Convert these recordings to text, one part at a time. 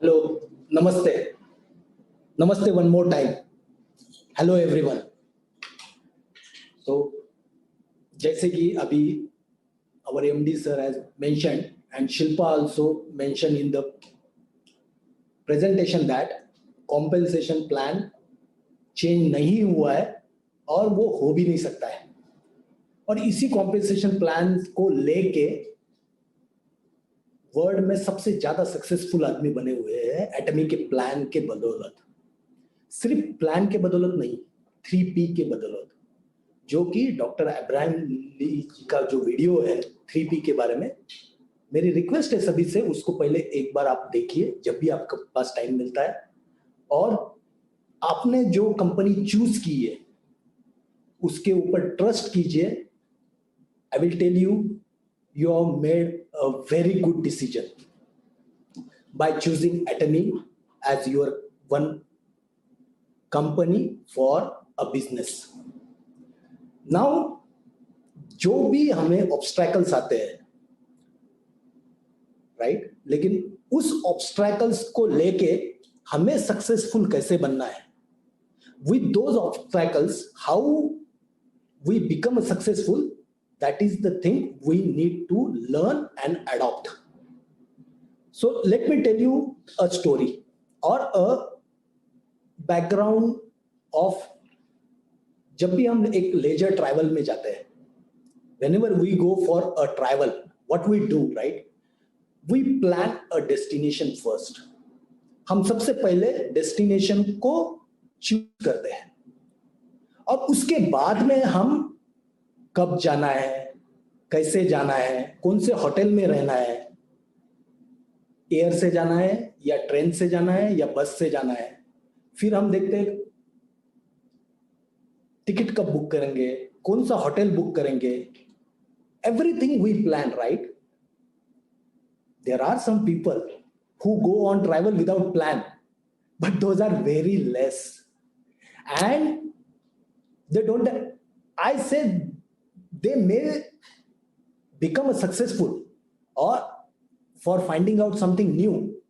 Hello, namaste. Namaste one more time. Hello everyone. So, जैसे कि अभी our MD sir has mentioned and Shilpa also mentioned in the presentation that compensation plan change नहीं हुआ है और वो हो भी नहीं सकता है और इसी compensation plan को लेके वर्ल्ड में सबसे ज्यादा सक्सेसफुल आदमी बने हुए हैं एटमी के प्लान के बदौलत सिर्फ प्लान के बदौलत नहीं 3P के बदौलत जो कि डॉक्टर अब्राहम ली का जो वीडियो है 3P के बारे में मेरी रिक्वेस्ट है सभी से उसको पहले एक बार आप देखिए जब भी आपके पास टाइम मिलता है और आपने जो कंपनी चूज की है उसके ऊपर ट्रस्ट कीजिए I will tell you you have made a very good decision by choosing Atomy as your one company for a business. Now, जो भी हमें ऑब्स्ट्रैकल्स आते हैं, राइट? लेकिन उस ऑब्स्ट्रैकल्स को लेके हमें सक्सेसफुल कैसे बनना है? With those obstacles, how we become successful? That is the thing we need to learn and adopt. So let me tell you a story or a background of जब भी हम एक लेजर ट्रैवल में जाते हैं whenever we go for a travel what we do right we plan a destination first हम सबसे पहले डेस्टिनेशन को चूज करते हैं और उसके बाद में हम कब जाना है कैसे जाना है कौन से होटल में रहना है एयर से जाना है या ट्रेन से जाना है या बस से जाना है फिर हम देखते हैं टिकट कब बुक करेंगे कौन सा होटल बुक करेंगे everything we plan right there are some people who go on travel without plan but those are very less and they don't I say they may become successful or for finding out something new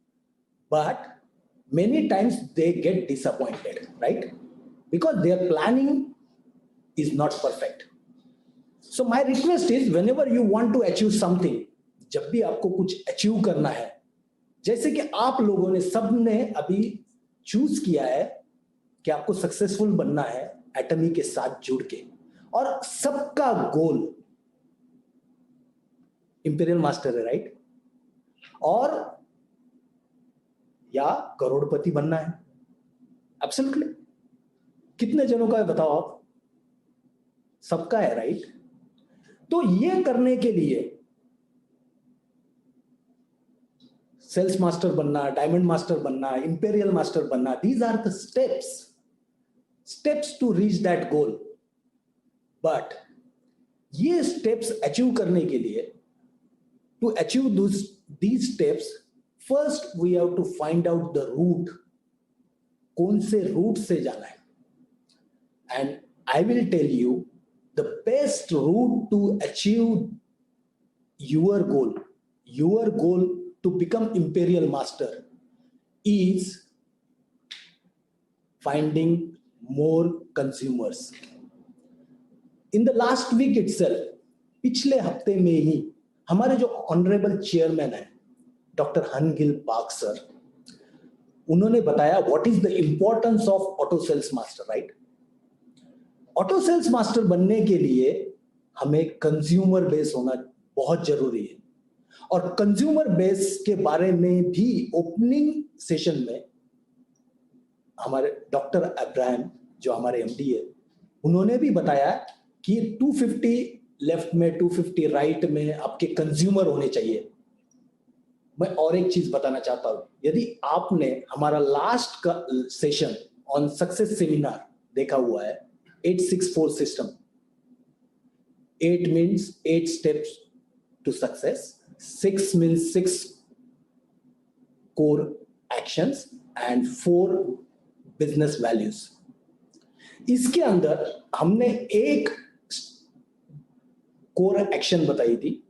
but many times they get disappointed right because their planning is not perfect so my request is whenever you want to achieve something जब भी आपको कुछ achieve करना है जैसे कि आप लोगों ने सबने अभी चूज किया है कि आपको सक्सेसफुल बनना है एटमी के साथ जुड़ के और सबका गोल इंपीरियल मास्टर है राइट और या करोड़पति बनना है एब्सोल्युटली कितने जनों का है बताओ आप सबका है राइट तो ये करने के लिए सेल्स मास्टर बनना डायमंड मास्टर बनना इंपीरियल मास्टर बनना these are the steps to reach that goal but ये स्टेप्स अचीव करने के लिए to achieve these steps first we have to find out the route कौन से रूट से जाना है and I will tell you the best route to achieve your goal to become imperial master is finding more consumers. In the last week itself, पिछले हफ्ते में ही हमारे जो ऑनरेबल चेयरमैन है डॉक्टर हनगिल पार्क सर उन्होंने बताया what is the importance of auto sales master right auto sales master बनने के लिए हमें कंज्यूमर बेस होना बहुत जरूरी है और कंज्यूमर बेस के बारे में भी ओपनिंग सेशन में हमारे डॉक्टर अब्राहम जो हमारे एमडी है उन्होंने भी बताया कि 250 लेफ्ट में 250 राइट में आपके कंज्यूमर होने चाहिए मैं और एक चीज बताना चाहता हूं यदि आपने हमारा लास्ट का सेशन ऑन सक्सेस सेमिनार देखा हुआ है 864 system 8 means 8 steps to success 6 means 6 core actions and 4 business values इसके अंदर हमने एक कोर एक्शन बताई थी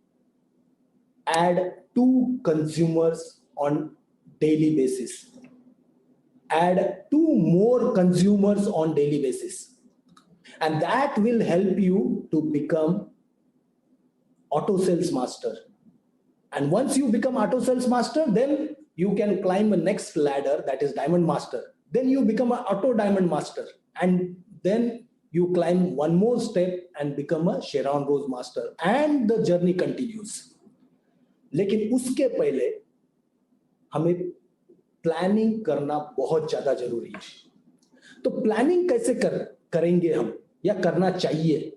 add 2 consumers on daily basis. Add 2 more consumers on daily basis, and that will help you to become auto sales master. And once you become auto sales master, then you can climb the next ladder, that is diamond master. Then you become an auto diamond master, and then you climb one more step and become a Sharon Rose master, and the journey continues. लेकिन उसके पहले हमें planning करना बहुत ज्यादा जरूरी है. तो प्लानिंग कैसे करेंगे हम, या करना चाहिए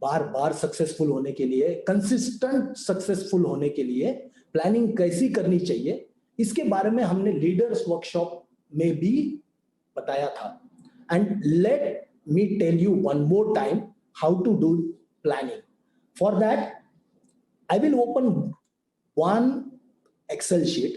बार बार सक्सेसफुल होने के लिए, कंसिस्टेंट सक्सेसफुल होने के लिए प्लानिंग कैसी करनी चाहिए, इसके बारे में हमने लीडर्स वर्कशॉप में भी बताया था. And let me tell you one more time how to do planning. For that I will open one Excel sheet.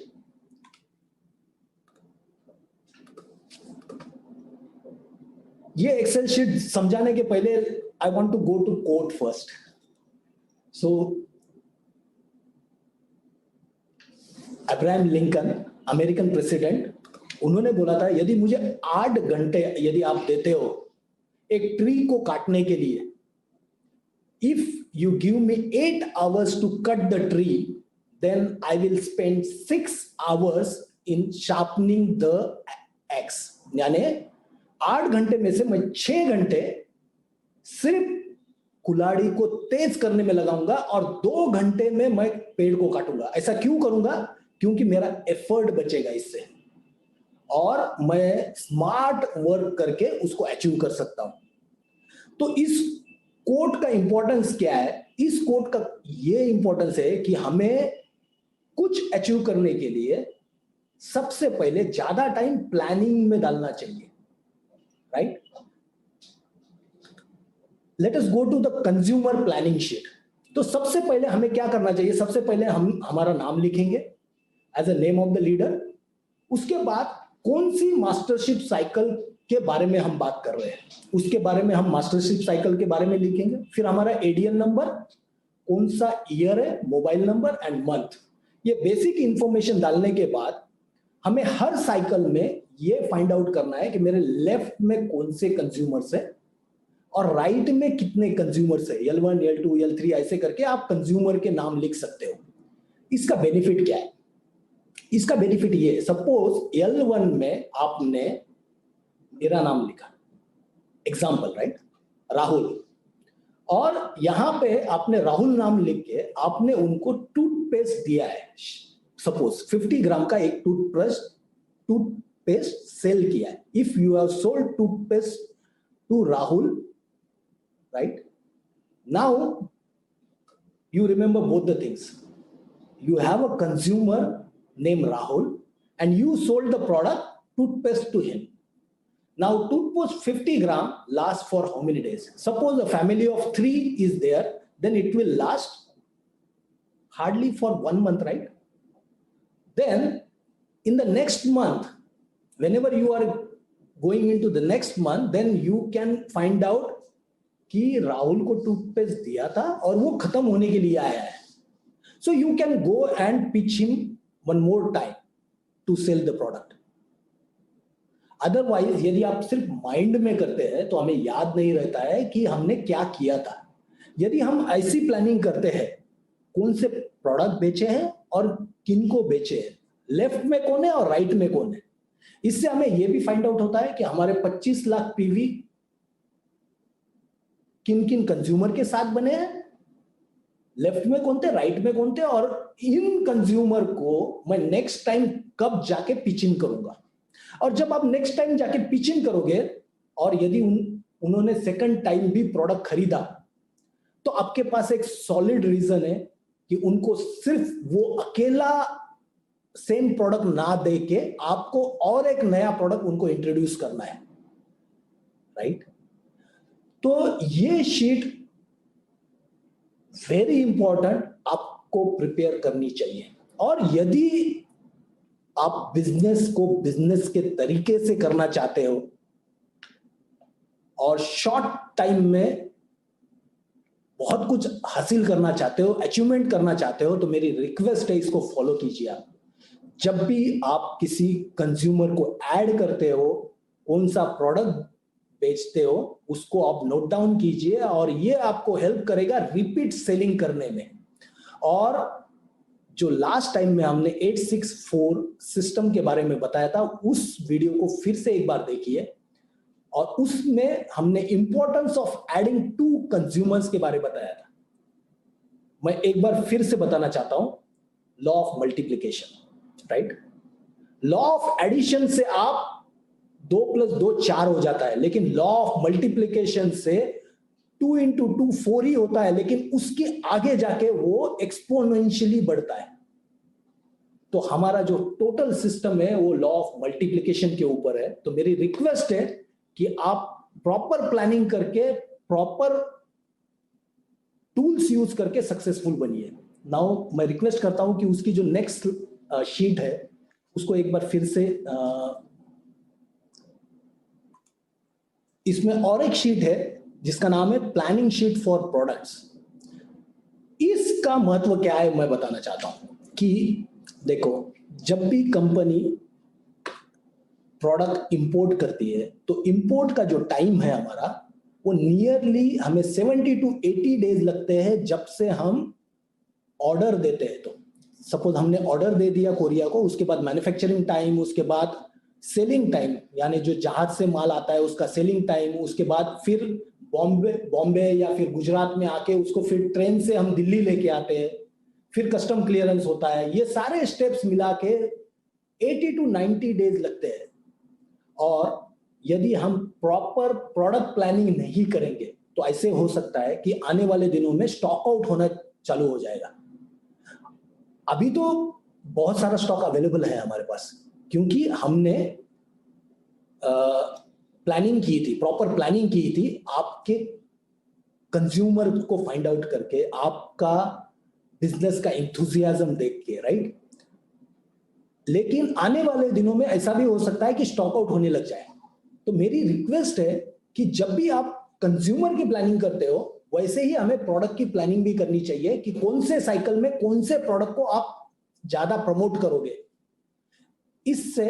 ये Excel sheet समझाने के पहले I want to go to quote first. So Abraham Lincoln, American president, उन्होंने बोला था यदि मुझे 8 घंटे यदि आप देते हो एक ट्री को काटने के लिए, if you give me 8 hours to cut the tree, then I will spend 6 hours in sharpening the axe. यानी 8 घंटे में से मैं 6 घंटे सिर्फ कुल्हाड़ी को तेज करने में लगाऊंगा और 2 घंटे में मैं पेड़ को काटूंगा. ऐसा क्यों करूंगा? क्योंकि मेरा एफर्ट बचेगा इससे, और मैं स्मार्ट वर्क करके उसको अचीव कर सकता हूं. तो इस कोट का इंपॉर्टेंस क्या है? इस कोट का ये इंपॉर्टेंस है कि हमें कुछ अचीव करने के लिए सबसे पहले ज्यादा टाइम प्लानिंग में डालना चाहिए. Right? Let us go to the consumer planning sheet. तो सबसे पहले हमें क्या करना चाहिए? सबसे पहले हम हमारा नाम लिखेंगे as a name of the leader. उसके बाद कौन सी मास्टरशिप साइकिल के बारे में हम बात कर रहे हैं, उसके बारे में हम मास्टरशिप साइकिल के बारे में लिखेंगे. फिर हमारा एडीएल नंबर, कौन सा ईयर है, मोबाइल नंबर एंड मंथ. ये बेसिक इंफॉर्मेशन डालने के बाद हमें हर साइकिल में ये फाइंड आउट करना है कि मेरे लेफ्ट में कौन से कंज्यूमर्स है और राइट में कितने कंज्यूमर्स है. L1, L2, L3 ऐसे करके आप कंज्यूमर के नाम लिख सकते हो. इसका बेनिफिट क्या है? इसका बेनिफिट ये, सपोज L1 में आपने मेरा नाम लिखा, एग्जाम्पल, राइट, राहुल, और यहां पे आपने राहुल नाम लिख के आपने उनको टूथपेस्ट दिया है. सपोज 50 ग्राम का एक टूथपेस्ट सेल किया है. If you have sold toothpaste to Rahul, right, now you remember both the things. You have a consumer named Rahul and you sold the product toothpaste to him. Now toothpaste 50 gram lasts for how many days? Suppose a family of 3 is there, then it will last hardly for 1 month, right? Then in the next month, whenever you are going into the next month, then you can find out कि राहुल को toothpaste दिया था और वो खत्म होने के लिए आया है. So you can go and pitch him one more time to sell the product. Otherwise यदि आप सिर्फ माइंड में करते हैं तो हमें याद नहीं रहता है कि हमने क्या किया था. यदि हम ऐसी प्लानिंग करते हैं, कौन से प्रोडक्ट बेचे हैं और किन को बेचे हैं, लेफ्ट में कौन है और राइट में कौन है, इससे हमें यह भी फाइंड आउट होता है कि हमारे 25 लाख पीवी किन किन कंज्यूमर के साथ बने हैं, लेफ्ट में कौन थे, राइट में कौन थे, और इन कंज्यूमर को मैं नेक्स्ट टाइम कब जाके पिचिंग करूंगा. और जब आप नेक्स्ट टाइम जाके पिचिंग करोगे और यदि उन्होंने सेकंड टाइम भी प्रोडक्ट खरीदा, तो आपके पास एक सॉलिड रीजन है कि उनको सिर्फ वो अकेला सेम प्रोडक्ट ना दे के आपको और एक नया प्रोडक्ट उनको इंट्रोड्यूस करना है. राइट? तो ये शीट वेरी इंपॉर्टेंट आपको प्रिपेयर करनी चाहिए. और यदि आप बिजनेस को बिजनेस के तरीके से करना चाहते हो और शॉर्ट टाइम में बहुत कुछ हासिल करना चाहते हो, अचीवमेंट करना चाहते हो, तो मेरी रिक्वेस्ट है इसको फॉलो कीजिए. आप जब भी आप किसी कंज्यूमर को ऐड करते हो, कौन सा प्रोडक्ट बेचते हो, उसको आप नोट डाउन कीजिए और ये आपको हेल्प करेगा रिपीट सेलिंग करने में। और जो लास्ट टाइम में हमने 864 सिस्टम के बारे में बताया था, उस वीडियो को फिर से एक बार देखिए और उसमें हमने इंपॉर्टेंस ऑफ एडिंग 2 कंज्यूमर्स के बारे में बताया था। मैं एक बार फिर से बताना चाहता हूं, law of multiplication, right? Law of addition से आप 2 + 2 4 हो जाता है, लेकिन लॉ ऑफ मल्टीप्लिकेशन से 2 × 2 4 ही होता है, लेकिन उसके आगे जाके वो एक्सपोनेंशियली बढ़ता है। तो हमारा जो टोटल सिस्टम है वो लॉ ऑफ मल्टीप्लिकेशन के ऊपर है। तो मेरी रिक्वेस्ट है कि आप प्रॉपर प्लानिंग करके, प्रॉपर टूल्स यूज करके सक्सेसफुल बनिए। नाउ मैं रिक्वेस्ट करता हूं कि उसकी जो नेक्स्ट शीट है उसको एक बार फिर से, इसमें और एक शीट है जिसका नाम है प्लानिंग शीट फॉर प्रोडक्ट्स। इसका महत्व क्या है मैं बताना चाहता हूं कि देखो, जब भी कंपनी प्रोडक्ट इंपोर्ट करती है तो इंपोर्ट का जो टाइम है हमारा, वो नियरली हमें 70 to 80 डेज लगते हैं जब से हम ऑर्डर देते हैं। तो सपोज हमने ऑर्डर दे दिया कोरिया को, उसके बाद मैन्युफैक्चरिंग टाइम, उसके बाद सेलिंग टाइम, यानी जो जहाज से माल आता है उसका सेलिंग टाइम, उसके बाद फिर बॉम्बे या फिर गुजरात में आके उसको फिर ट्रेन से हम दिल्ली लेके आते हैं, फिर कस्टम क्लियरेंस होता है। ये सारे स्टेप्स मिला के 80 to 90 डेज लगते हैं। और यदि हम प्रॉपर प्रोडक्ट प्लानिंग नहीं करेंगे तो ऐसे हो सकता है कि आने वाले दिनों में स्टॉक आउट होना चालू हो जाएगा। अभी तो बहुत सारा स्टॉक अवेलेबल है हमारे पास, क्योंकि हमने प्लानिंग की थी, प्रॉपर प्लानिंग की थी, आपके कंज्यूमर को फाइंड आउट करके, आपका बिजनेस का एंथुसियाज्म देख के, राइट? लेकिन आने वाले दिनों में ऐसा भी हो सकता है कि स्टॉक आउट होने लग जाए। तो मेरी रिक्वेस्ट है कि जब भी आप कंज्यूमर की प्लानिंग करते हो, वैसे ही हमें प्रोडक्ट की प्लानिंग भी करनी चाहिए कि कौन से साइकिल में कौन से प्रोडक्ट को आप ज्यादा प्रमोट करोगे। इससे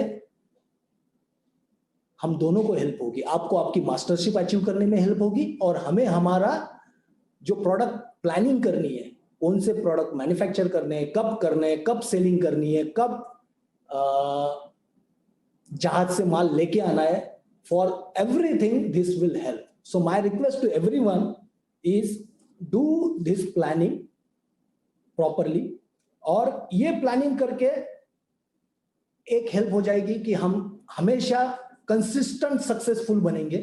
हम दोनों को हेल्प होगी, आपको आपकी मास्टरशिप अचीव करने में हेल्प होगी और हमें हमारा जो प्रोडक्ट प्लानिंग करनी है, कौन से प्रोडक्ट मैन्युफैक्चर करने हैं, कब करने हैं, कब सेलिंग करनी है, कब जहाज से माल लेके आना है, for everything this will help. So my request to everyone is do this planning properly. और ये प्लानिंग करके एक हेल्प हो जाएगी कि हम हमेशा कंसिस्टेंट सक्सेसफुल बनेंगे,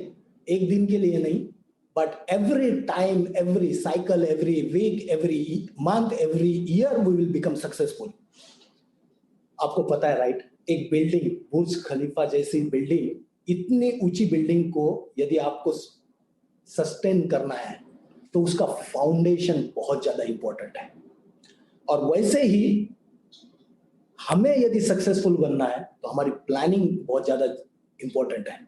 एक दिन के लिए नहीं, but every time, every cycle, every week, every month, every year we will become successful. आपको पता है, राइट? एक बिल्डिंग, बुर्ज खलीफा जैसी बिल्डिंग, इतनी ऊंची बिल्डिंग को यदि आपको सस्टेन करना है तो उसका फाउंडेशन बहुत ज्यादा इंपॉर्टेंट है। और वैसे ही हमें यदि सक्सेसफुल बनना है तो हमारी प्लानिंग बहुत ज्यादा इंपॉर्टेंट है।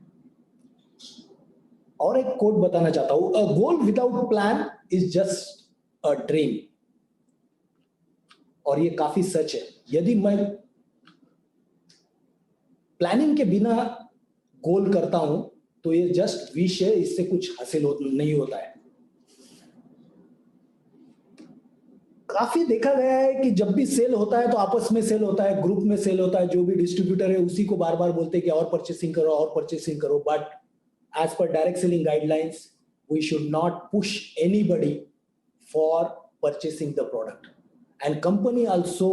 और एक कोट बताना चाहता हूं, a goal without plan is just a dream. और ये काफी सच है। यदि मैं प्लानिंग के बिना गोल करता हूं तो ये जस्ट विश है, इससे कुछ हासिल नहीं होता है। काफी देखा गया है कि जब भी सेल होता है तो आपस में सेल होता है, ग्रुप में सेल होता है, जो भी डिस्ट्रीब्यूटर है उसी को बार बार बोलते हैं कि और परचेसिंग करो, और परचेसिंग करो। But as per direct selling guidelines we should not push anybody for purchasing the product, and company also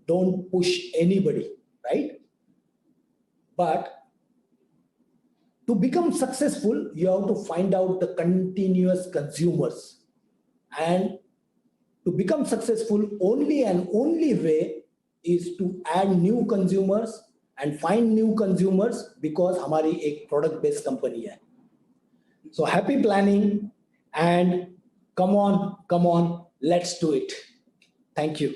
don't push anybody, right? But to become successful, you have to find out the continuous consumers. And to become successful, only and only way is to add new consumers and find new consumers, because हमारी एक product based company है. So happy planning and come on, let's do it. Thank you.